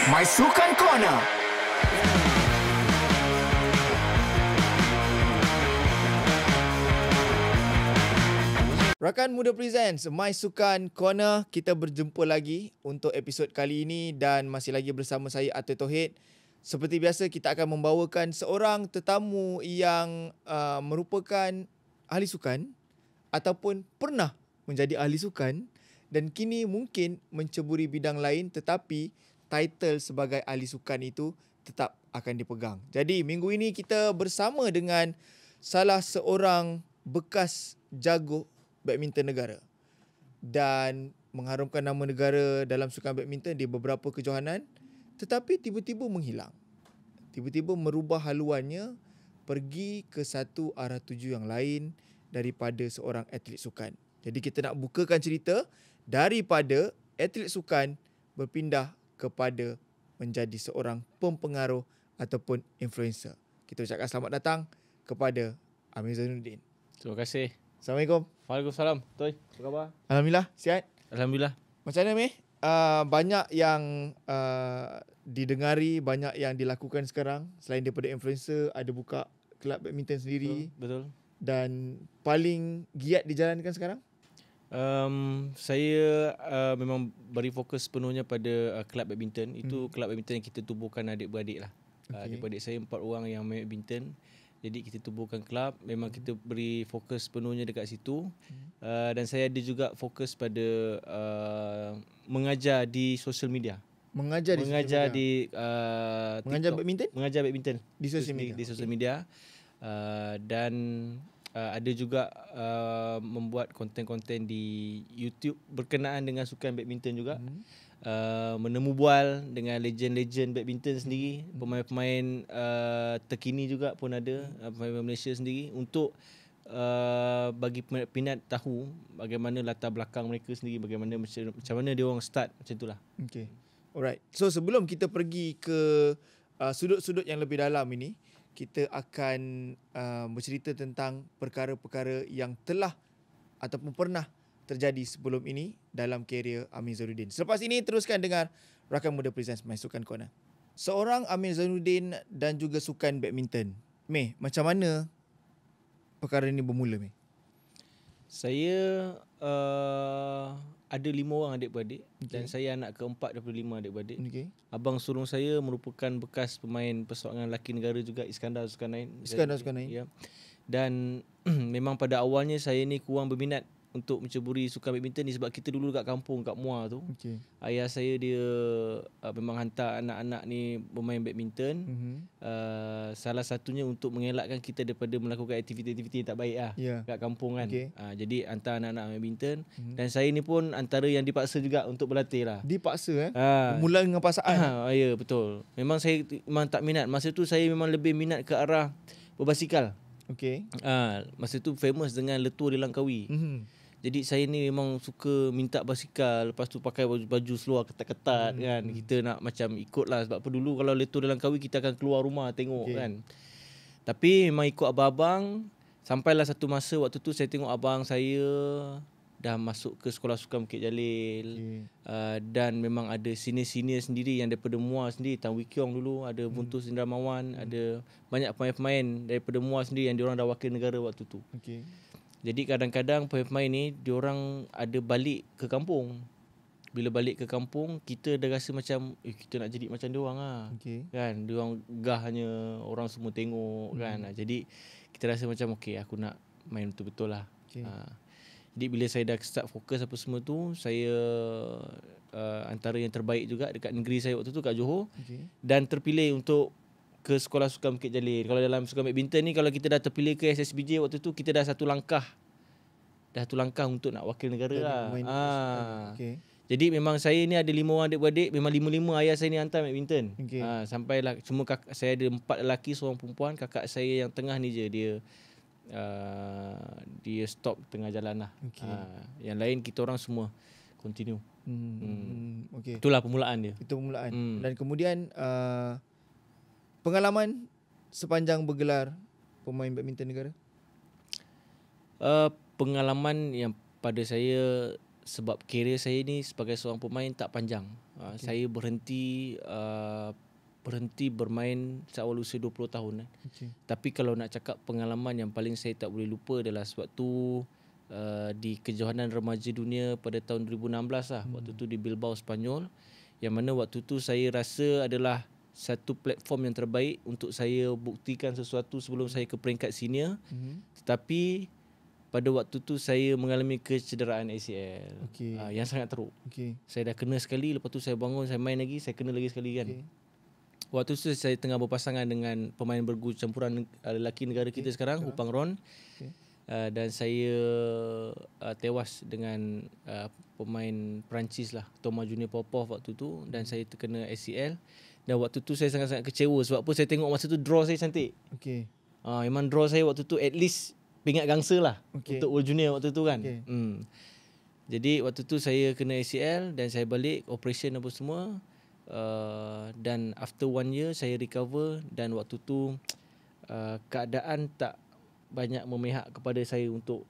My Sukan Corner. Rakan Muda Presents My Sukan Corner. Kita berjumpa lagi untuk episod kali ini dan masih lagi bersama saya Atul Tauhid. Seperti biasa kita akan membawakan seorang tetamu yang merupakan ahli sukan ataupun pernah menjadi ahli sukan dan kini mungkin menceburi bidang lain, tetapi title sebagai ahli sukan itu tetap akan dipegang. Jadi minggu ini kita bersama dengan salah seorang bekas jago badminton negara dan mengharumkan nama negara dalam sukan badminton di beberapa kejohanan, tetapi tiba-tiba menghilang. Tiba-tiba merubah haluannya pergi ke satu arah tuju yang lain daripada seorang atlet sukan. Jadi kita nak bukakan cerita daripada atlet sukan berpindah kepada menjadi seorang pempengaruh ataupun influencer. Kita ucapkan selamat datang kepada Amir Zainuddin. Terima kasih. Assalamualaikum. Waalaikumsalam. Toy, apa khabar? Alhamdulillah, sihat? Alhamdulillah. Macam mana, Meh? Banyak yang didengari, banyak yang dilakukan sekarang. Selain daripada influencer, ada buka kelab badminton sendiri. Betul. Dan paling giat dijalankan sekarang? Saya memang beri fokus sepenuhnya pada kelab badminton. Itu kelab badminton yang kita tubuhkan adik-beradik lah. Okay. Adik-beradik saya 4 orang yang main badminton. Jadi kita tubuhkan kelab, memang kita beri fokus sepenuhnya dekat situ. Dan saya ada juga fokus pada mengajar di social media. Mengajar di mengajar TikTok. badminton? Mengajar badminton Di social media. Di social media. Dan ada juga membuat konten-konten di YouTube berkenaan dengan sukan badminton juga. Menemu bual dengan legend-legend badminton sendiri, pemain-pemain terkini juga pun ada, pemain Malaysia sendiri, untuk bagi peminat tahu bagaimana latar belakang mereka sendiri, bagaimana macam mana dia orang start, macam itulah. Okay. Alright. So sebelum kita pergi ke sudut-sudut yang lebih dalam ini, kita akan bercerita tentang perkara-perkara yang telah ataupun pernah terjadi sebelum ini dalam kerjaya Amir Zainuddin. Selepas ini teruskan dengar Rakan Muda Presents My Sukan Corner. Seorang Amir Zainuddin dan juga sukan badminton. Meh, macam mana perkara ini bermula, Meh? Saya ada 5 orang adik-beradik, dan saya anak keempat daripada 5 adik-beradik. Okay. Abang sulung saya merupakan bekas pemain persoalan lelaki negara juga, Iskandar Zulkarnain. Ya. Dan memang pada awalnya saya ni kurang berminat untuk menceburi sukan badminton ni sebab kita dulu kat kampung, kat Muar tu. Okay. Ayah saya dia memang hantar anak-anak ni bermain badminton. Salah satunya untuk mengelakkan kita daripada melakukan aktiviti-aktiviti yang tak baik lah kat kampung kan. Okay. Jadi hantar anak-anak badminton. Dan saya ni pun antara yang dipaksa juga untuk berlatih lah. Dipaksa mula dengan paksaan. Ya, betul. Memang saya memang tak minat. Masa tu saya memang lebih minat ke arah berbasikal. Okay. Masa tu famous dengan Letua di Langkawi. Jadi saya ni memang suka minta basikal, lepas tu pakai baju seluar ketat-ketat kan. Kita nak macam ikut lah, sebab apa dulu kalau Letua dalam Kawi kita akan keluar rumah tengok kan. Tapi memang ikut abang-abang. Sampailah satu masa waktu tu saya tengok abang saya dah masuk ke sekolah sukan Bukit Jalil. Dan memang ada senior-senior sendiri yang daripada Muar sendiri. Tan Wee Kiong dulu, ada Buntus Indramawan, ada banyak pemain-pemain daripada Muar sendiri yang diorang dah wakil negara waktu tu. Okay. Jadi kadang-kadang pemain ni diorang ada balik ke kampung. Bila balik ke kampung, kita dah rasa macam kita nak jadi macam diorang lah. Okay. Kan, diorang gahnya, orang semua tengok kan. Jadi kita rasa macam aku nak main betul-betul lah. Okay. Jadi bila saya dah start fokus apa semua tu, saya antara yang terbaik juga dekat negeri saya waktu tu, kat Johor. Okay. Dan terpilih untuk ke sekolah sukan Bukit Jalil. Kalau dalam sukan badminton ni, kalau kita dah terpilih ke SSBJ waktu tu, kita dah satu langkah untuk nak wakil negara lah. Okay. Jadi memang saya ni ada 5 orang adik-beradik, memang 5-5 ayah saya ni hantar badminton. Okay. Sampailah cuma saya ada 4 lelaki, seorang perempuan. Kakak saya yang tengah ni je dia stop tengah jalan lah. Okay. Yang lain kita orang semua continue. Okay. Itulah permulaan dia. Itu permulaan. Dan kemudian pengalaman sepanjang bergelar pemain badminton negara? Pengalaman yang pada saya, sebab kerjaya saya ni sebagai seorang pemain tak panjang. Saya berhenti bermain seawal usia 20 tahun. Tapi kalau nak cakap pengalaman yang paling saya tak boleh lupa adalah sewaktu di kejohanan remaja dunia pada tahun 2016 lah. Waktu tu di Bilbao, Spanyol. Yang mana waktu tu saya rasa adalah satu platform yang terbaik untuk saya buktikan sesuatu sebelum saya ke peringkat senior. Tetapi pada waktu tu saya mengalami kecederaan ACL yang sangat teruk. Saya dah kena sekali, lepas tu saya bangun, saya main lagi, saya kena lagi sekali kan. Waktu tu saya tengah berpasangan dengan pemain bergu campuran lelaki negara kita sekarang, Hupang Ron. Dan saya tewas dengan pemain Perancis lah, Thomas Junior Popov waktu tu, dan saya terkena ACL. Dan waktu tu saya sangat-sangat kecewa sebab apa, saya tengok masa tu draw saya cantik. Memang draw saya waktu tu at least pingat gangsa lah untuk World Junior waktu tu kan. Jadi waktu tu saya kena ACL dan saya balik operation apa semua. Dan after 1 year saya recover, dan waktu tu keadaan tak banyak memihak kepada saya untuk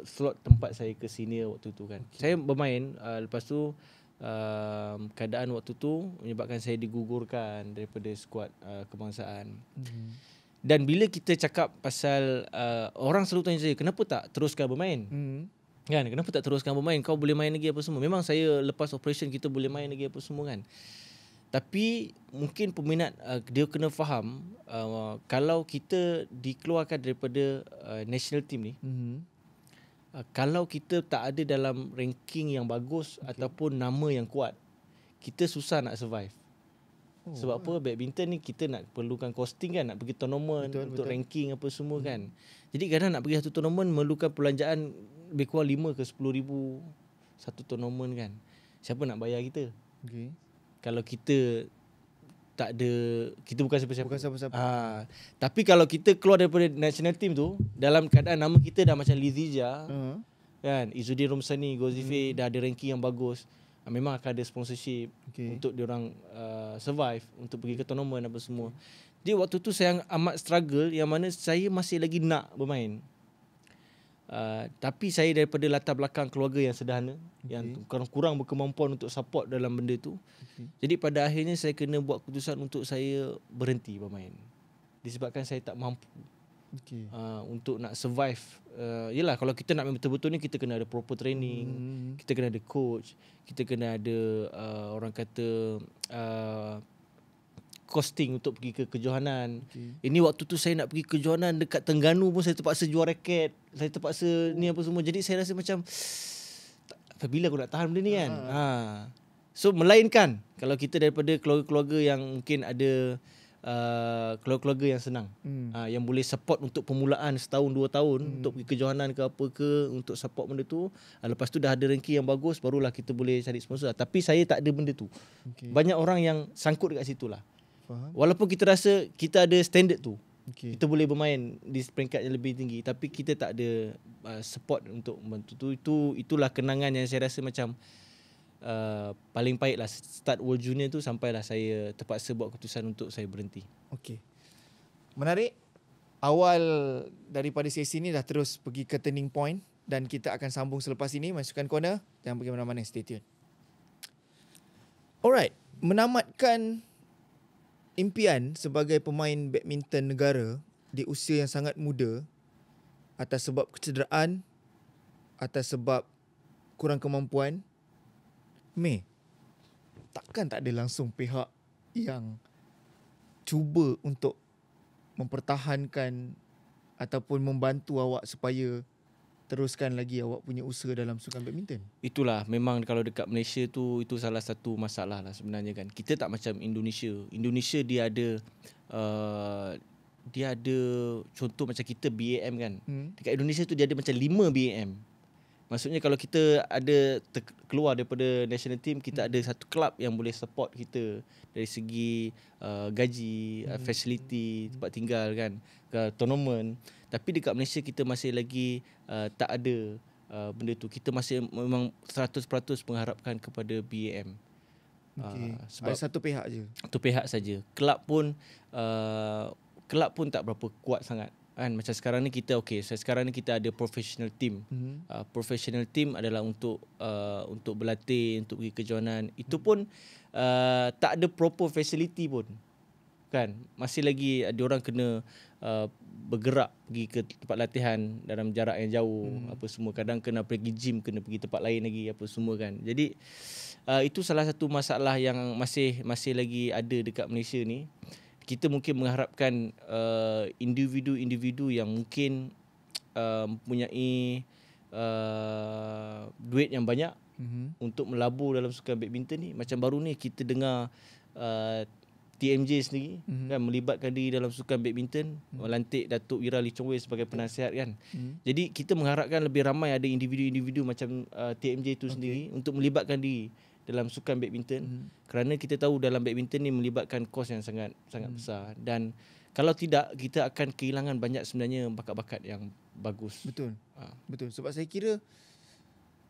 slot tempat saya ke senior waktu tu kan. Saya bermain, lepas tu keadaan waktu tu menyebabkan saya digugurkan daripada skuad kebangsaan. Dan bila kita cakap pasal orang selalu tanya saya, kenapa tak teruskan bermain? Kan, kenapa tak teruskan bermain? Kau boleh main lagi apa semua. Memang saya lepas operation kita boleh main lagi apa semua kan. Tapi mungkin peminat dia kena faham, kalau kita dikeluarkan daripada national team ni, kalau kita tak ada dalam ranking yang bagus ataupun nama yang kuat, kita susah nak survive. Sebab apa, badminton ni kita nak perlukan costing kan, nak pergi tournament untuk ranking apa semua kan. Jadi kadang nak pergi satu tournament memerlukan perbelanjaan lebih kurang 5 ke 10 ribu satu tournament kan. Siapa nak bayar kita? Kalau kita tak ada, kita bukan siapa-siapa. Tapi kalau kita keluar daripada national team tu dalam keadaan nama kita dah macam Lizija, kan, Izzuddin Romsani, Gozife dah ada ranking yang bagus, memang akan ada sponsorship untuk diorang survive, untuk pergi ke tournament apa semua. Jadi waktu tu saya amat struggle, yang mana saya masih lagi nak bermain. Tapi saya daripada latar belakang keluarga yang sederhana, yang kurang berkemampuan untuk support dalam benda tu. Jadi pada akhirnya saya kena buat keputusan untuk saya berhenti bermain, disebabkan saya tak mampu untuk nak survive. Yelah, kalau kita nak main betul-betul ni, kita kena ada proper training, kita kena ada coach, kita kena ada orang kata costing untuk pergi ke kejohanan. Ini waktu tu saya nak pergi kejohanan dekat Terengganu pun saya terpaksa jual raket, saya terpaksa ni apa semua. Jadi saya rasa macam bila aku nak tahan benda ni kan. So melainkan kalau kita daripada keluarga-keluarga yang mungkin ada keluarga-keluarga yang senang, yang boleh support untuk permulaan setahun 2 tahun untuk pergi kejohanan ke apa ke, untuk support benda tu. Lepas tu dah ada ranking yang bagus, barulah kita boleh cari sponsor. Tapi saya tak ada benda tu. Banyak orang yang sangkut dekat situ lah. Walaupun kita rasa kita ada standard tu, kita boleh bermain di peringkat yang lebih tinggi, tapi kita tak ada support untuk membantu tu. Itulah kenangan yang saya rasa macam paling pahit lah. Start World Junior tu sampailah saya terpaksa buat keputusan untuk saya berhenti. Menarik. Awal daripada sesi ni dah terus pergi ke turning point, dan kita akan sambung selepas ini. Masukkan corner, jangan pergi mana-mana, stay tune. Alright, menamatkan impian sebagai pemain badminton negara di usia yang sangat muda atas sebab kecederaan, atas sebab kurang kemampuan, takkan tak ada langsung pihak yang cuba untuk mempertahankan ataupun membantu awak supaya teruskan lagi awak punya usaha dalam sukan badminton? Itulah, memang kalau dekat Malaysia tu, itu salah satu masalah lah sebenarnya kan. Kita tak macam Indonesia. Indonesia dia ada contoh macam kita BAM kan. Dekat Indonesia tu dia ada macam 5 BAM. Maksudnya kalau kita ada keluar daripada national team, kita ada satu club yang boleh support kita dari segi gaji, facility, tempat tinggal kan, ke tournament. Tapi dekat Malaysia kita masih lagi tak ada benda tu. Kita masih memang 100% mengharapkan kepada BAM. Sebab satu pihak je. Satu pihak saja. Kelab pun tak berapa kuat sangat. Kan macam sekarang ni kita sekarang ni kita ada professional team. Professional team adalah untuk berlatih, untuk pergi kejohanan. Itu pun tak ada proper facility pun. Kan masih lagi ada orang kena bergerak pergi ke tempat latihan dalam jarak yang jauh, apa semua. Kadang kena pergi gym, kena pergi tempat lain lagi, apa semua kan. Jadi itu salah satu masalah yang masih lagi ada dekat Malaysia ni. Kita mungkin mengharapkan individu-individu yang mungkin mempunyai duit yang banyak untuk melabur dalam sukan badminton ni. Macam baru ni kita dengar TMJ sendiri kan melibatkan diri dalam sukan badminton, melantik Datuk Ira Lee Chong Wei sebagai penasihat kan. Jadi kita mengharapkan lebih ramai ada individu-individu macam TMJ itu sendiri untuk melibatkan diri dalam sukan badminton, kerana kita tahu dalam badminton ni melibatkan kos yang sangat besar, dan kalau tidak kita akan kehilangan banyak sebenarnya bakat-bakat yang bagus. Betul. Betul. Sebab saya kira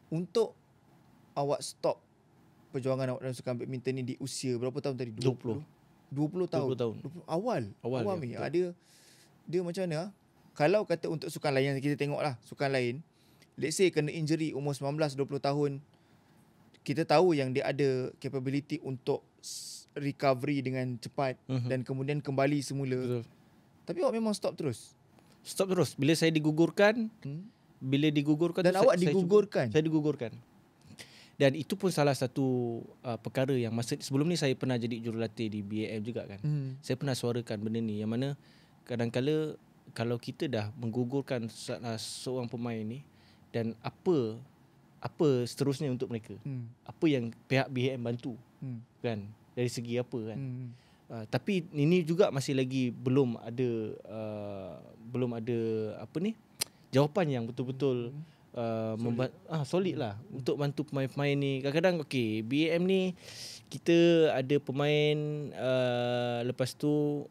untuk awak stop perjuangan awak dalam sukan badminton ni di usia berapa tahun tadi? 20 tahun. 20 Awal ya, dia macam mana? Kalau kata untuk sukan lain yang kita tengoklah, sukan lain, let's say kena injury umur 19 20 tahun, kita tahu yang dia ada capability untuk recovery dengan cepat dan kemudian kembali semula. Betul. Tapi awak memang stop terus. Bila saya digugurkan, dan awak digugurkan. Saya digugurkan. Dan itu pun salah satu perkara yang sebelum ni saya pernah jadi jurulatih di BAM juga kan. Saya pernah suarakan benda ni, yang mana kadang-kala kalau kita dah menggugurkan seorang pemain ni, dan apa seterusnya untuk mereka, apa yang pihak BAM bantu kan, dari segi apa kan. Tapi ini juga masih lagi belum ada apa ni, jawapan yang betul-betul solid lah untuk bantu pemain-pemain ni. Kadang-kadang BAM ni kita ada pemain, lepas tu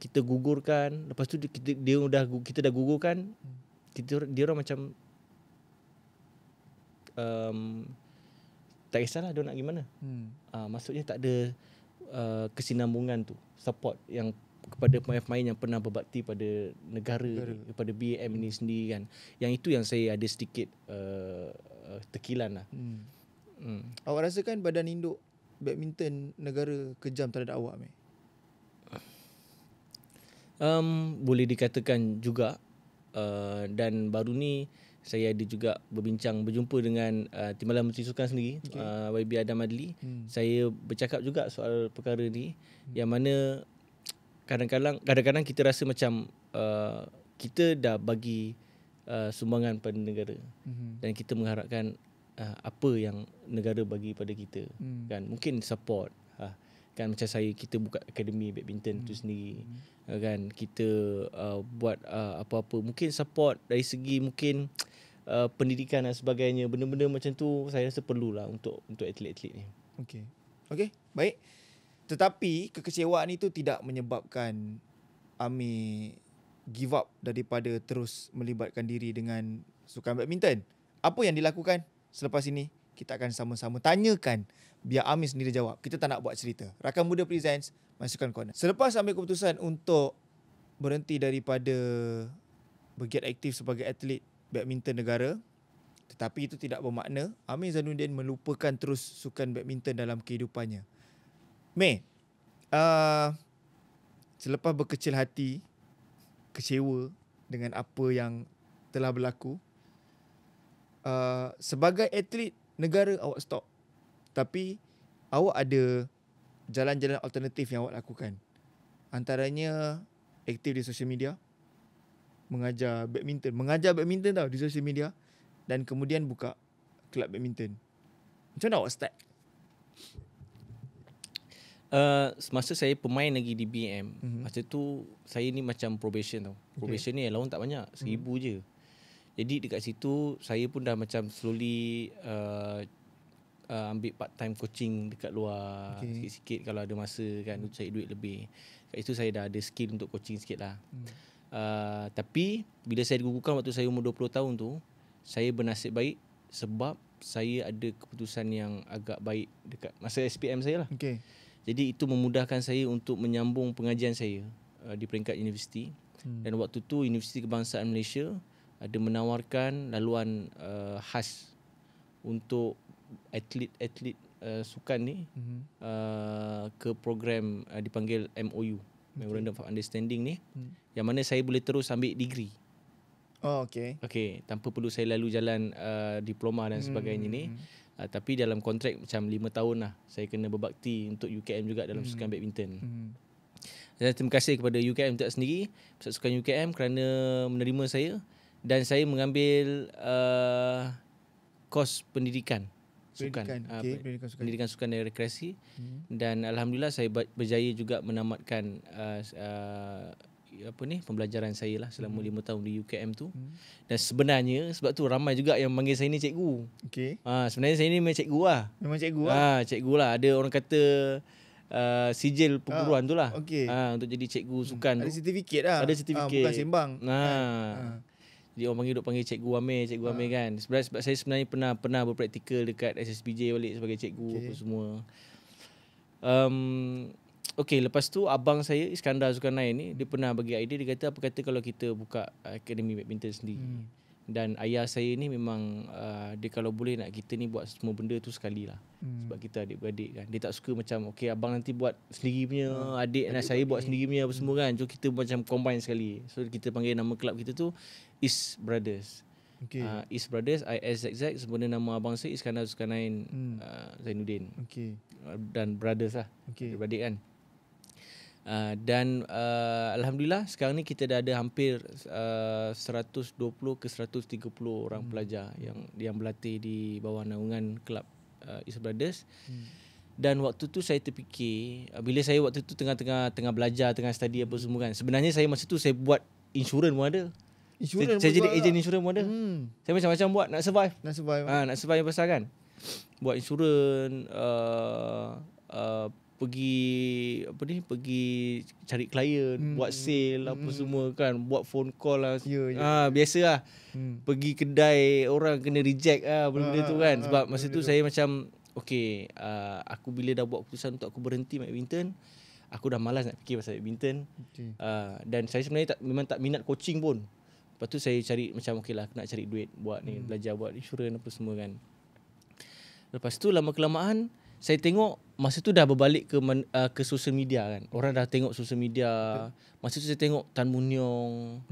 kita gugurkan, lepas tu kita dah gugurkan, dia orang macam tak kisahlah dia nak gimana. Maksudnya tak ada kesinambungan tu, support yang kepada pemain-pemain yang pernah berbakti pada negara, kepada BAM ini sendiri kan. Yang itu yang saya ada sedikit tekilan lah. Awak rasakan badan induk badminton negara kejam terhadap awak, Meh? Boleh dikatakan juga. Dan baru ni saya ada juga berjumpa dengan Timbalan Menteri Sukan sendiri, YB Adam Adli. Saya bercakap juga soal perkara ni, yang mana kadang-kadang kita rasa macam kita dah bagi sumbangan pada negara, dan kita mengharapkan apa yang negara bagi pada kita kan. Mungkin support kan, macam kita buka akademi badminton tu sendiri kan. Kita buat apa-apa, mungkin support dari segi mungkin pendidikan dan sebagainya. Benda-benda macam tu saya rasa perlulah untuk atlet-atlet ni. Okey, baik. Tetapi kekecewaan itu tidak menyebabkan Amir give up daripada terus melibatkan diri dengan sukan badminton. Apa yang dilakukan selepas ini? Kita akan sama-sama tanyakan, biar Amir sendiri jawab. Kita tak nak buat cerita. Rakan Muda presents Masukan Corner. Selepas ambil keputusan untuk berhenti daripada bergiat aktif sebagai atlet badminton negara, tetapi itu tidak bermakna Amir Zainuddin melupakan terus sukan badminton dalam kehidupannya. Mei, selepas berkecil hati, kecewa dengan apa yang telah berlaku, sebagai atlet negara awak stop, tapi awak ada jalan-jalan alternatif yang awak lakukan. Antaranya aktif di social media, mengajar badminton tau di social media, dan kemudian buka kelab badminton. Macam mana awak start? Semasa saya pemain lagi di BM, masa tu saya ni macam probation tau. Probation ni lawan tak banyak, 1,000 je. Jadi dekat situ saya pun dah macam slowly ambil part time coaching dekat luar, sikit-sikit kalau ada masa kan, untuk cari duit lebih. Kat situ saya dah ada skill untuk coaching sikit lah. Tapi bila saya digugurkan waktu saya umur 20 tahun tu, saya bernasib baik sebab saya ada keputusan yang agak baik dekat masa SPM saya lah. Jadi itu memudahkan saya untuk menyambung pengajian saya di peringkat universiti. Dan waktu tu Universiti Kebangsaan Malaysia ada menawarkan laluan khas untuk atlet-atlet sukan ni ke program dipanggil MOU, Memorandum of Understanding ni, yang mana saya boleh terus ambil degree. Oh, okey. Okey, tanpa perlu saya lalu jalan diploma dan sebagainya ni. Tapi dalam kontrak macam 5 tahun lah saya kena berbakti untuk UKM juga dalam sukan badminton. Dan terima kasih kepada UKM tak sendiri, Pusat Sukan UKM kerana menerima saya, dan saya mengambil kos pendidikan sukan. Pendidikan sukan dan rekreasi. Dan alhamdulillah saya berjaya juga menamatkan pembelajaran saya lah selama 5 tahun di UKM tu. Dan sebenarnya sebab tu ramai juga yang panggil saya ni cikgu. Okey. Sebenarnya saya ni memang cikgu lah. Memang cikgu lah. Cikgu lah. Ada orang kata sijil perguruan tu lah. Okey. Untuk jadi cikgu sukan tu. Ada sertifikat lah. Ada sertifikat. Bukan sembang. Jadi orang panggil cikgu Amir kan. Sebab saya sebenarnya pernah berpraktikal dekat SSPJ balik sebagai cikgu apa semua. Okey, lepas tu abang saya Iskandar Zulkarnain ni, dia pernah bagi idea, dia kata apa kata kalau kita buka akademi badminton sendiri. Dan ayah saya ni memang dia kalau boleh nak kita ni buat semua benda tu sekali lah. Sebab kita adik-beradik kan. Dia tak suka macam okey abang nanti buat sendiri punya, adik dan saya buat sendiri punya apa semua kan. So kita macam combine sekali. So kita panggil nama kelab kita tu East Brothers. Okay. East Brothers, ISZZ, sebenarnya nama abang saya Iskandar Zulkarnain Zainuddin. Okay. Dan Brothers lah. Okay. Adik-beradik kan. Dan alhamdulillah sekarang ni kita dah ada hampir 120 ke 130 orang pelajar yang berlatih di bawah naungan kelab East Brothers. Dan waktu tu saya terfikir, bila saya waktu tu tengah belajar, tengah study apa semua kan, sebenarnya saya masa tu saya buat insurans pun ada. Saya jadi ejen insurans pun ada. Saya macam-macam buat nak survive. Nak survive pasal kan. Buat insurans, pergi cari klien, buat sale apa semua kan, buat phone call lah. Biasalah. Pergi kedai orang kena reject benda-benda tu kan. Sebab masa tu saya macam okey, aku bila dah buat keputusan untuk aku berhenti main badminton, aku dah malas nak fikir pasal badminton. Dan saya sebenarnya memang tak minat coaching pun. Lepas tu saya cari macam okeylah aku nak cari duit buat ni, belajar buat insurans apa semua kan. Lepas tu lama kelamaan saya tengok masa tu dah berbalik ke social media kan. Orang dah tengok social media. Masa tu saya tengok Tan Mun Yong,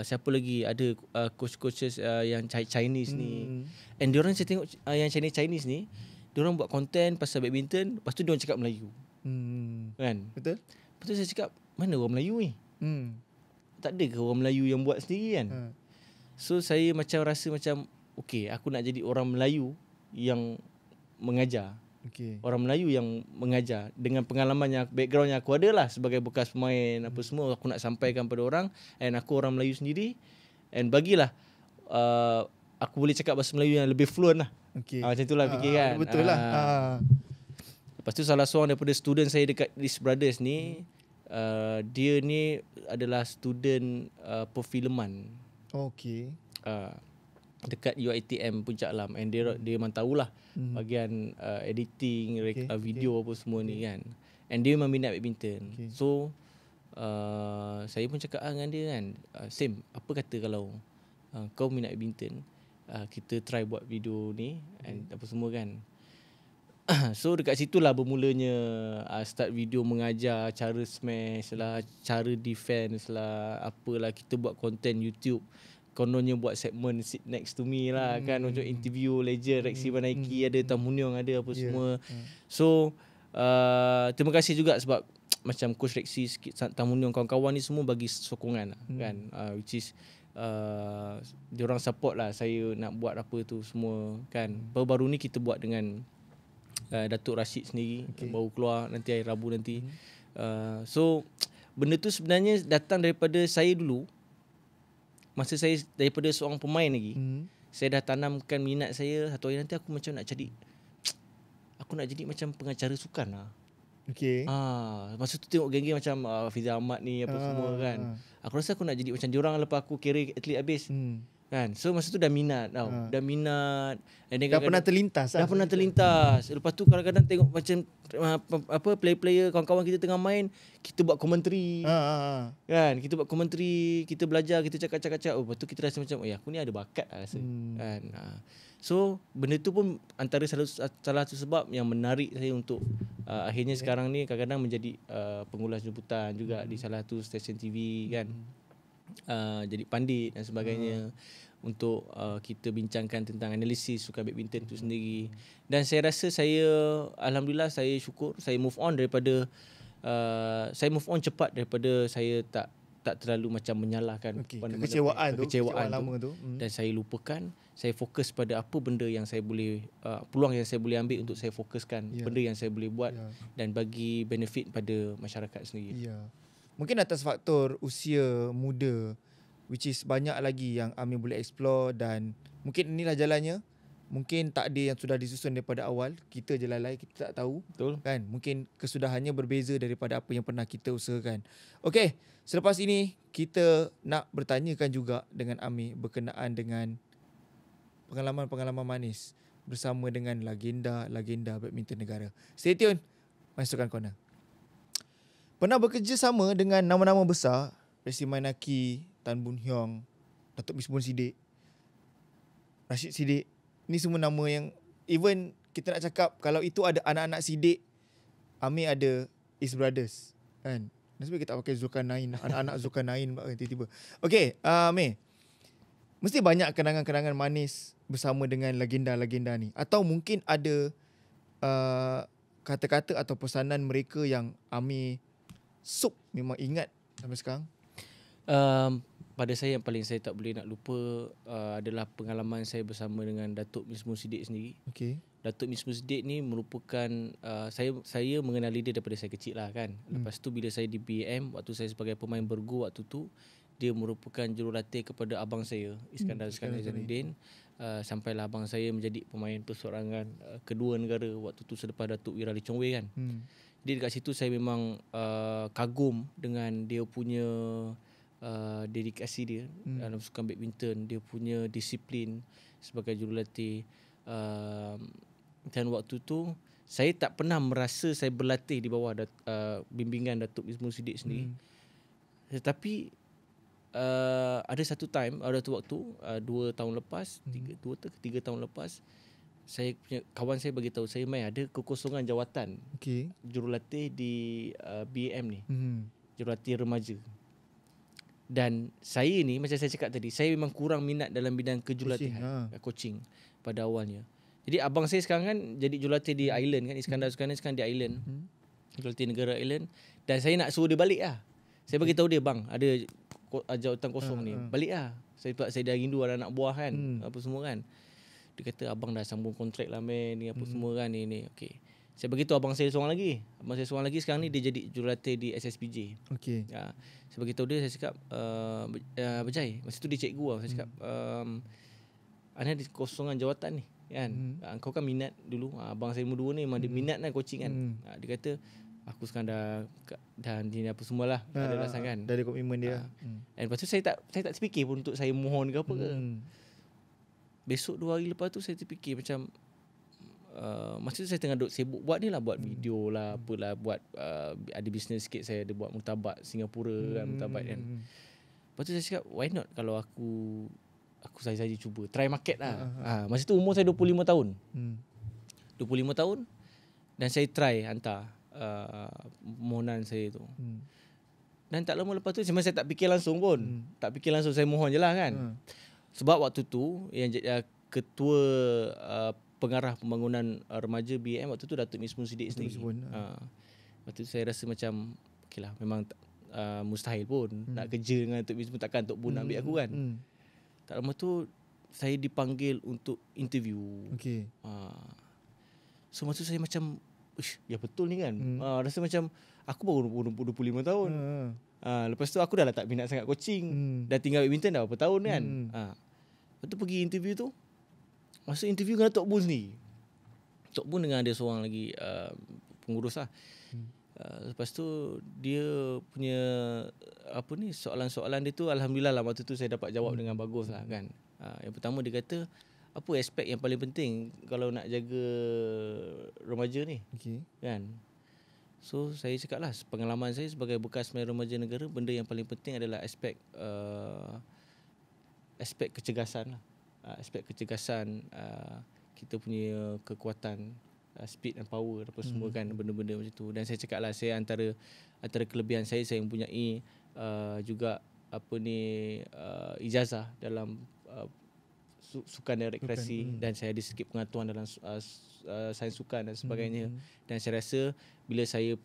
siapa lagi, ada coach-coaches yang Chinese ni. And diorang saya tengok yang Chinese ni, diorang buat konten pasal badminton, lepas tu diorang cakap Melayu. Kan? Betul? Lepas tu saya cakap, mana orang Melayu ni? Tak ada ke orang Melayu yang buat sendiri kan? So saya macam rasa macam okey, aku nak jadi orang Melayu yang mengajar. Orang Melayu yang mengajar dengan pengalaman yang background yang aku ada lah sebagai bekas pemain apa semua, aku nak sampaikan pada orang, and aku orang Melayu sendiri, and bagilah aku boleh cakap bahasa Melayu yang lebih fluent lah. Macam itulah fikir kan. Betul lah. Lepas tu salah seorang daripada student saya dekat East Brothers ni, dia ni adalah student perfilman. Dekat UiTM Puncak Alam, and dia memang tahulah bahagian editing, video apa semua ni kan. And dia memang minat badminton. So saya pun cakap dengan dia kan, Sam, apa kata kalau kau minat badminton, kita try buat video ni and apa semua kan. So dekat situlah bermulanya start video mengajar cara smash lah, cara defense lah, apalah, kita buat konten YouTube. Kononnya buat segmen Sit Next to Me lah kan, untuk interview legend Rexy Banaiki, ada Tan Mun Yong, ada apa semua. So terima kasih juga sebab macam Coach Rexy, Tan Mun Yong, kawan-kawan ni semua bagi sokongan lah, kan, which is diorang support lah saya nak buat apa tu semua kan. Baru-baru ni kita buat dengan Datuk Rashid sendiri, baru keluar nanti hari Rabu nanti. So benda tu sebenarnya datang daripada saya dulu. Masa saya daripada seorang pemain lagi, saya dah tanamkan minat saya, satu hari nanti aku macam nak jadi macam pengacara sukan lah. Masa tu tengok geng-geng macam Fiza Ahmad ni apa semua kan. Aku rasa aku nak jadi macam diorang lepas aku kira atlet habis. Kan. So masa tu dah minat tau. Dah minat. Dah pernah terlintas Dah pernah terlintas. Lepas tu kadang-kadang tengok macam player-player kawan-kawan kita tengah main, kita buat komentari. Kan, kita buat komentari, kita belajar, kita cakap-cakap. Lepas tu kita rasa macam, aku ni ada bakat lah rasa. Kan. So benda tu pun antara salah satu sebab yang menarik saya untuk akhirnya sekarang ni kadang-kadang menjadi pengulas jemputan juga di salah satu stesen TV kan. Jadi pandit dan sebagainya untuk kita bincangkan tentang analisis sukan badminton tu sendiri. Dan saya rasa alhamdulillah saya syukur saya move on daripada saya move on cepat daripada saya tak terlalu macam menyalahkan kekecewaan lama tu. Dan saya lupakan, saya fokus pada apa benda yang saya boleh peluang yang saya boleh ambil untuk saya fokuskan, benda yang saya boleh buat dan bagi benefit pada masyarakat sendiri. Mungkin atas faktor usia muda, which is banyak lagi yang Amir boleh explore, dan mungkin inilah jalannya. Mungkin takdir yang sudah disusun daripada awal, kita je lalai, kita tak tahu. Betul. Kan? Mungkin kesudahannya berbeza daripada apa yang pernah kita usahakan. Okey, selepas ini kita nak bertanyakan juga dengan Amir berkenaan dengan pengalaman-pengalaman manis bersama dengan legenda badminton negara. Stay tune, My Sukan Corner. Pernah bekerja sama dengan nama-nama besar, Resi Mainaki, Tan Boon Hyong, Datuk Misbun Siddiq, Rashid Siddiq. Ni semua nama yang even kita nak cakap kalau itu ada anak-anak Siddiq, Amir ada Is Brothers kan. Nasib kita tak pakai Zulkarnain, anak-anak Zulkarnain tiba-tiba. Okey, Amir, mesti banyak kenangan-kenangan manis bersama dengan legenda-legenda ni. Atau mungkin ada kata-kata atau pesanan mereka yang Amir memang ingat sampai sekarang. Pada saya yang paling saya tak boleh nak lupa adalah pengalaman saya bersama dengan Datuk Misbun Siddiq sendiri. Okey. Datuk Misbun Siddiq ni merupakan saya mengenali dia daripada saya kecil lah kan. Lepas tu bila saya di BM, waktu saya sebagai pemain bergu waktu tu, dia merupakan jurulatih kepada abang saya, Iskandar Zainuddin. Sampailah abang saya menjadi pemain perseorangan kedua negara waktu tu selepas Datuk Wira Lee Chong Wei kan. Jadi dekat situ saya memang kagum dengan dia punya dedikasi dia dalam sukan badminton, dia punya disiplin sebagai jurulatih. Dan waktu tu saya tak pernah merasa saya berlatih di bawah bimbingan Datuk Misbun Siddiq sendiri. Tetapi ada satu waktu 2 tahun lepas, 3 tahun lepas, saya punya kawan saya bagi tahu saya ada kekosongan jawatan jurulatih di BAM ni, jurulatih remaja. Dan saya ni macam saya cakap tadi, saya memang kurang minat dalam bidang kejurulatihan, coaching pada awalnya. Jadi abang saya sekarang kan jadi jurulatih di Island kan, Iskandar sekarang di Island, jurulatih negara Island. Dan saya nak suruh dia balik lah. Saya bagi tahu dia, bang ada jawatan kosong ni, balik lah. Saya dah rindu ada anak buah kan, apa semua kan. Dia kata abang dah sambung kontrak lah man, ni apa semua kan ni. Okey. Saya beritahu abang saya seorang lagi. Abang saya seorang lagi sekarang ni dia jadi jurulatih di SSPJ. Okey. Saya beritahu dia, saya cakap Berjaya, masa tu dia cikgu lah. Saya cakap ada kosongan jawatan ni kan. Kau kan minat dulu. Abang saya nombor 2 ni memang dia minat lah coaching kan. Dia kata aku sekarang dah ni apa semualah, ada alasan kan. Dah ada komitmen dia. Dan lepas tu saya tak terfikir pun untuk saya mohon ke apa ke. Besok 2 hari lepas tu saya terfikir macam masa tu saya tengah duk sibuk buat ni lah, buat video lah, apalah, buat ada bisnes sikit, saya ada buat murtabak Singapura kan, murtabak kan. Lepas tu saya cakap why not kalau aku saja cuba try market lah. Masa tu umur saya 25 tahun. 25 tahun dan saya try hantar permohonan saya tu. Dan tak lama lepas tu saya tak fikir langsung pun. Tak fikir langsung, saya mohon je lah kan. Sebab waktu tu yang ketua pengarah pembangunan remaja BM waktu tu Datuk Misbun Siddiq sendiri. Waktu tu saya rasa macam okeylah, memang mustahil pun nak kerja dengan Datuk Misbun, takkan Tok Bun ambil aku kan. Tak lama tu saya dipanggil untuk interview. So masa tu saya macam ya betul ni kan. Rasa macam aku baru 25 tahun. Lepas tu aku dah tak minat sangat coaching. Dah tinggal badminton dah berapa tahun kan. Lepas tu pergi interview tu. Masa interview dengan Tok Bun sendiri. Tok Bun dengan ada seorang lagi pengurus lah. Lepas tu dia punya soalan-soalan dia tu alhamdulillah lah waktu tu saya dapat jawab dengan bagus lah kan. Yang pertama dia kata, apa aspek yang paling penting kalau nak jaga remaja ni? Okay. Kan? So saya cakap lah, pengalaman saya sebagai bekas pemain remaja negara, benda yang paling penting adalah aspek aspek kecergasan lah. Aspek kecergasan, kita punya kekuatan, speed and power apa semua kan, benda-benda macam tu. Dan saya cakap lah, saya antara kelebihan saya mempunyai juga ijazah dalam sukan dan rekreasi, dan saya ada sedikit pengetahuan dalam sains sukan dan sebagainya. Dan saya rasa bila saya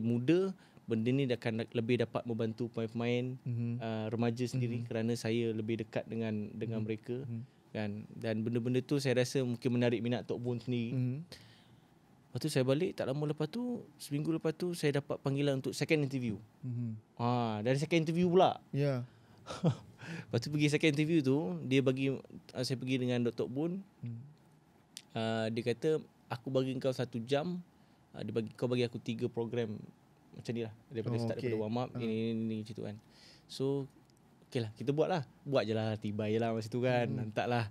muda, benda ni akan lebih dapat membantu pemain-pemain remaja sendiri, kerana saya lebih dekat dengan mereka kan. Dan benda-benda tu saya rasa mungkin menarik minat Tok Bun sendiri. Lepas tu saya balik, tak lama lepas tu, seminggu lepas tu saya dapat panggilan untuk second interview. Dari second interview pula. Ya. Lepas tu pergi second interview tu, dia bagi saya pergi dengan Dr. Bun. Dia kata, aku bagi kau 1 jam, kau bagi aku 3 program macam ni lah, daripada start, daripada warm up ini macam tu kan. So okey lah, kita buat je lah, tiba je lah masa tu kan. Hantar lah.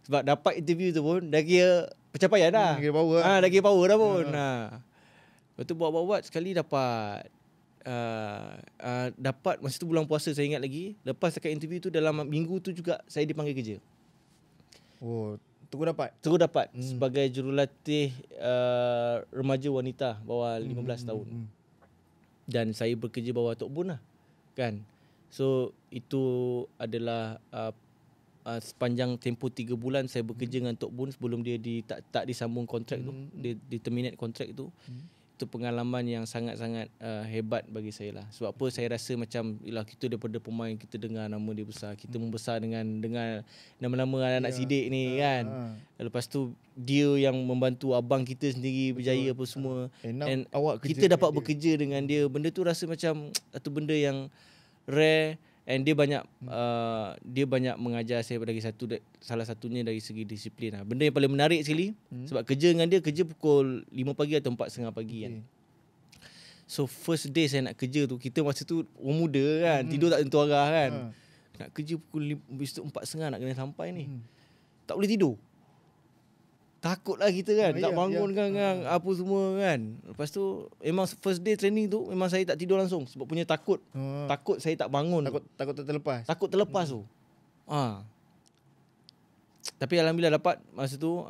Sebab dapat interview tu pun dah kira pencapaian dah. Dah kira power dah kira power dah pun. Lepas tu buat sekali dapat dapat masa tu bulan puasa, saya ingat lagi. Lepas dekat interview tu, dalam minggu tu juga saya dipanggil kerja. Oh, terus dapat sebagai jurulatih remaja wanita bawah 15 tahun. Dan saya bekerja bawah Tok Bun lah kan. So itu adalah sepanjang tempoh 3 bulan saya bekerja dengan Tok Bun sebelum dia tak disambung kontrak tu, dia terminate kontrak tu. Itu pengalaman yang sangat-sangat hebat bagi saya lah. Sebab apa, saya rasa macam kita daripada pemain, kita dengar nama dia besar, kita membesar dengan nama-nama anak-anak sidik ni kan. Lepas tu dia yang membantu abang kita sendiri berjaya apa semua. And kita dapat bekerja dengan dia. Benda tu rasa macam satu benda yang rare. And dia banyak mengajar saya dari salah satunya dari segi disiplin lah. Benda yang paling menarik sekali, sebab kerja dengan dia, kerja pukul 5 pagi atau 4:30 pagi kan. So first day saya nak kerja tu, kita masa tu orang muda kan, tidur tak tentu arah kan. Nak kerja pukul 4:30 nak kena sampai ni. Tak boleh tidur. Takutlah kita kan, tak bangun kan apa semua kan. Lepas tu memang first day training tu memang saya tak tidur langsung sebab punya takut. Takut saya tak bangun. Takut terlepas. Takut terlepas tu. Tapi alhamdulillah dapat masa tu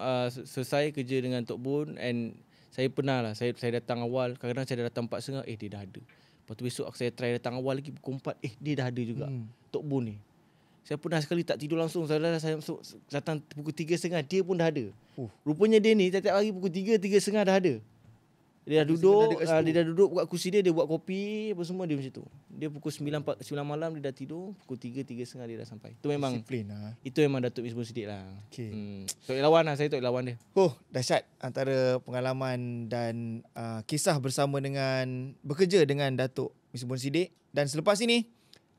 selesai kerja dengan Tok Bun. And saya pernah lah, saya datang awal. Kadang-kadang saya dah datang 4:30, dia dah ada. Lepas tu besok saya try datang awal lagi pukul 4, dia dah ada juga. Tok Bun ni. Saya pernah sekali tak tidur langsung. Saya datang pukul 3:30, dia pun dah ada. Rupanya dia ni tiap-tiap hari pukul 3:30 dah ada. Dia dah duduk buat kursi dia buat kopi apa semua, dia macam tu. Dia pukul 9 malam dia dah tidur, pukul 3:30 dia dah sampai. Itu memang disiplin lah. Itu memang Datuk Misbah Siddiq lah. Tok Ilawan lah, saya Tok Ilawan dia. Dahsyat antara pengalaman dan kisah bersama dengan bekerja dengan Datuk Misbah Siddiq. Dan selepas ini,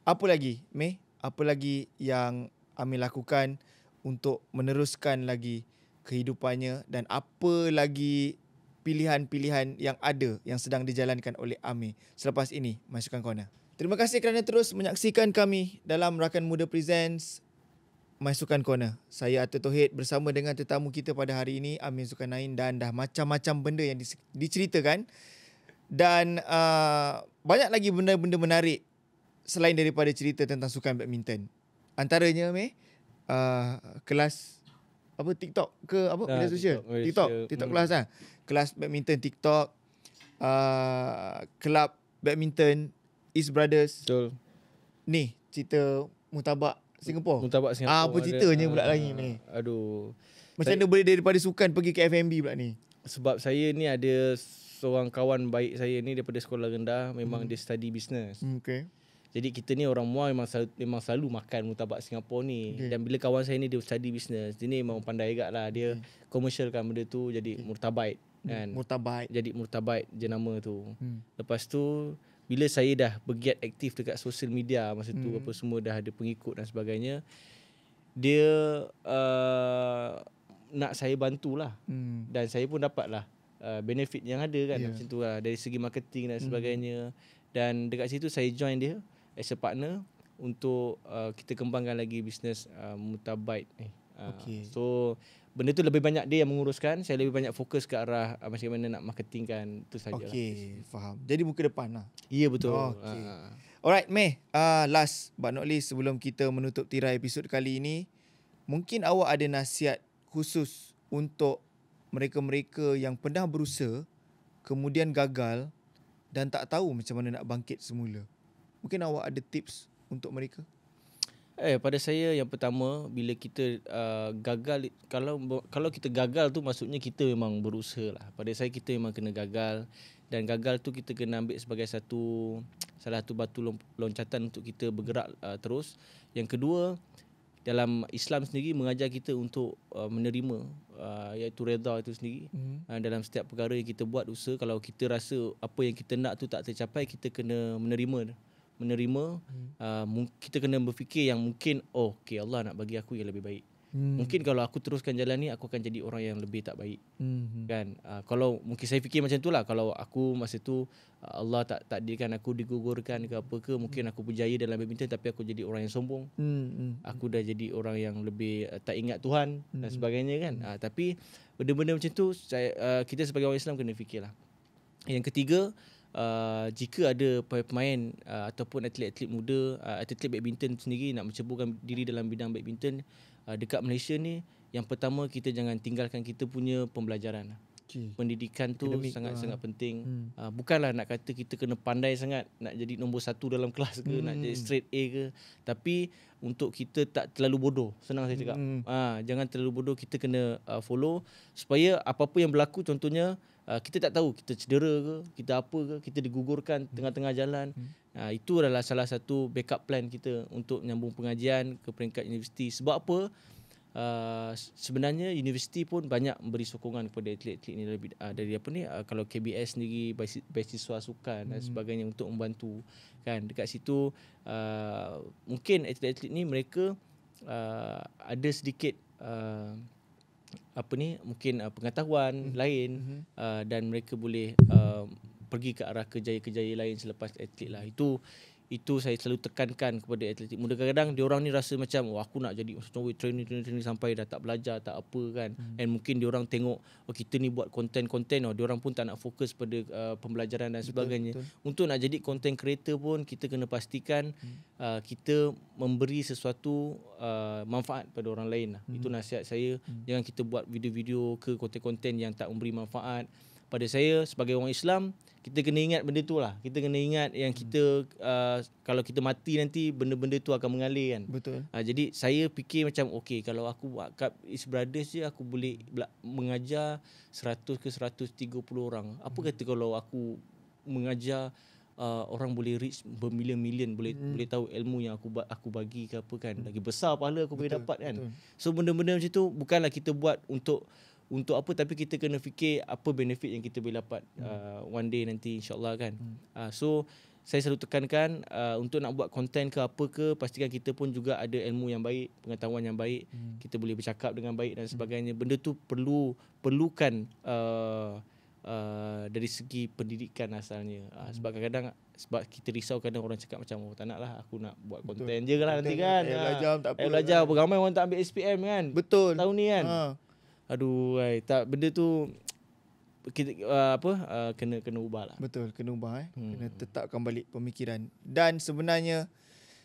apa lagi Mei? Apa lagi yang Amir lakukan untuk meneruskan lagi kehidupannya, dan apa lagi pilihan-pilihan yang ada yang sedang dijalankan oleh Amir selepas ini My Sukan Corner. Terima kasih kerana terus menyaksikan kami dalam Rakan Muda Presents My Sukan Corner. Saya Atul Tauhid bersama dengan tetamu kita pada hari ini, Amir Zulkarnain, dan dah macam-macam benda yang diceritakan. Dan banyak lagi benda-benda menarik selain daripada cerita tentang sukan badminton. Antaranya kelas TikTok ke media sosial? TikTok kelas lah. Kelas badminton TikTok, kelab badminton East Brothers. Betul. Ni cerita Murtabak Singapore. Apa ceritanya pula lagi ni? Aduh. Macam mana boleh daripada sukan pergi ke FMB pula ni? Sebab saya ni ada seorang kawan baik saya ni daripada sekolah rendah, memang dia study business. Okay. Jadi kita ni orang Muar memang selalu makan Murtabak Singapore ni. Dan bila kawan saya ni dia study business, dia ni memang pandai agak lah. Dia commercialkan benda tu jadi murtabait kan. Jadi murtabait jenama tu. Lepas tu bila saya dah bergiat aktif dekat social media masa tu, apa semua dah ada pengikut dan sebagainya, dia nak saya bantulah. Dan saya pun dapatlah benefit yang ada kan, macam tu lah, dari segi marketing dan sebagainya. Dan dekat situ saya join dia as a partner untuk kita kembangkan lagi bisnes Mutabait ni. Okey. So benda tu lebih banyak dia yang menguruskan, saya lebih banyak fokus ke arah macam mana nak marketingkan, tu sajalah. Okey, faham. Jadi muka depan lah. Ya, betul. Okey. Alright, Meh. Last but not least, sebelum kita menutup tirai episod kali ini, mungkin awak ada nasihat khusus untuk mereka-mereka yang pernah berusaha, kemudian gagal dan tak tahu macam mana nak bangkit semula. Mungkin awak ada tips untuk mereka? Pada saya yang pertama, bila kita gagal, kalau kita gagal tu maksudnya kita memang berusaha lah. Pada saya kita memang kena gagal, dan gagal tu kita kena ambil sebagai salah satu batu loncatan untuk kita bergerak terus. Yang kedua, dalam Islam sendiri mengajar kita untuk menerima, iaitu redha itu sendiri. Dalam setiap perkara yang kita buat usaha, kalau kita rasa apa yang kita nak tu tak tercapai, kita kena menerima. Kita kena berfikir yang mungkin okey, Allah nak bagi aku yang lebih baik. Mungkin kalau aku teruskan jalan ni, aku akan jadi orang yang lebih tak baik. Kan? Kalau mungkin saya fikir macam tu lah, kalau aku masa tu Allah tak takdirkan aku digugurkan ke apa ke, mungkin aku berjaya dalam badminton tapi aku jadi orang yang sombong. Aku dah jadi orang yang lebih tak ingat Tuhan dan sebagainya kan. Tapi benda-benda macam tu kita sebagai orang Islam kena fikirlah. Yang ketiga, jika ada pemain ataupun atlet-atlet muda, atlet badminton sendiri nak menceburkan diri dalam bidang badminton dekat Malaysia ni, yang pertama kita jangan tinggalkan kita punya pembelajaran. Pendidikan tu sangat-sangat penting. Bukanlah nak kata kita kena pandai sangat nak jadi nombor 1 dalam kelas ke, nak jadi straight A ke, tapi untuk kita tak terlalu bodoh. Senang saya cakap. Jangan terlalu bodoh, kita kena follow supaya apa-apa yang berlaku, contohnya kita tak tahu kita cedera ke, kita apa ke, kita digugurkan tengah-tengah jalan. Itu adalah salah satu backup plan kita untuk menyambung pengajian ke peringkat universiti. Sebab apa? Sebenarnya universiti pun banyak memberi sokongan kepada atlet-atlet ni dari apa ni, kalau KBS sendiri beasiswa sukan dan sebagainya untuk membantu kan. Dekat situ mungkin atlet-atlet ni mereka ada sedikit mungkin pengetahuan lain, dan mereka boleh pergi ke arah kejayaan-kejayaan lain selepas atlet lah. Itu saya selalu tekankan kepada atlet muda. Kadang-kadang diorang ni rasa macam aku nak jadi training sampai dah tak belajar, tak apa kan. And mungkin diorang tengok kita ni buat konten-konten, diorang pun tak nak fokus pada pembelajaran dan sebagainya. Betul. Untuk nak jadi content creator pun kita kena pastikan kita memberi sesuatu manfaat pada orang lain lah. Itu nasihat saya. Jangan kita buat video-video ke konten-konten yang tak memberi manfaat. Pada saya sebagai orang Islam, kita kena ingat benda tu lah. Kita kena ingat yang kita kalau kita mati nanti, benda-benda tu akan mengalir kan. Betul. Jadi saya fikir macam kalau aku buat kat East Brothers je, aku boleh mengajar 100 ke 130 orang. Apa kata kalau aku mengajar orang boleh reach bermilion-milion, boleh tahu ilmu yang aku bagi ke apa kan. Lagi besar pahala aku boleh dapat kan. So benda-benda macam tu bukanlah kita buat untuk apa, tapi kita kena fikir apa benefit yang kita boleh dapat one day nanti insyaAllah kan. So saya selalu tekankan untuk nak buat konten ke apa ke, pastikan kita pun juga ada ilmu yang baik, pengetahuan yang baik, kita boleh bercakap dengan baik dan sebagainya. Benda tu perlukan dari segi pendidikan asalnya. Sebab kadang-kadang sebab kita risau kadang orang cakap macam tak naklah aku nak buat konten je lah nanti kan. Belajar apa, ramai orang tak ambil SPM kan. Betul. Tahun ni kan. Aduh, tak, benda tu kita kena ubah lah. Betul, kena ubah kena tetapkan balik pemikiran. Dan sebenarnya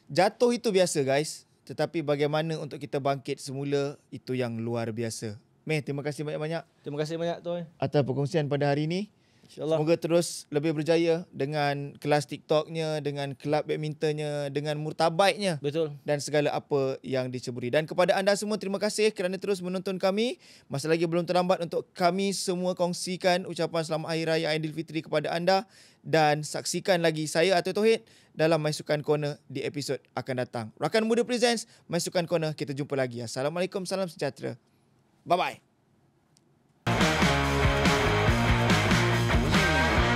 jatuh itu biasa guys, tetapi bagaimana untuk kita bangkit semula, itu yang luar biasa. Meh, terima kasih banyak-banyak. Terima kasih banyak Toy atas perkongsian pada hari ini. InsyaAllah. Semoga terus lebih berjaya dengan kelas TikToknya, dengan kelab badmintonnya, dengan Murtabaitnya. Betul. Dan segala apa yang diceburi. Dan kepada anda semua, terima kasih kerana terus menonton kami. Masih lagi belum terlambat untuk kami semua kongsikan ucapan selamat Hari Raya Aidilfitri kepada anda. Dan saksikan lagi saya Atul Tauhid dalam My Sukan Corner di episod akan datang. Rakan Muda Presents My Sukan Corner. Kita jumpa lagi. Assalamualaikum, salam sejahtera. Bye-bye.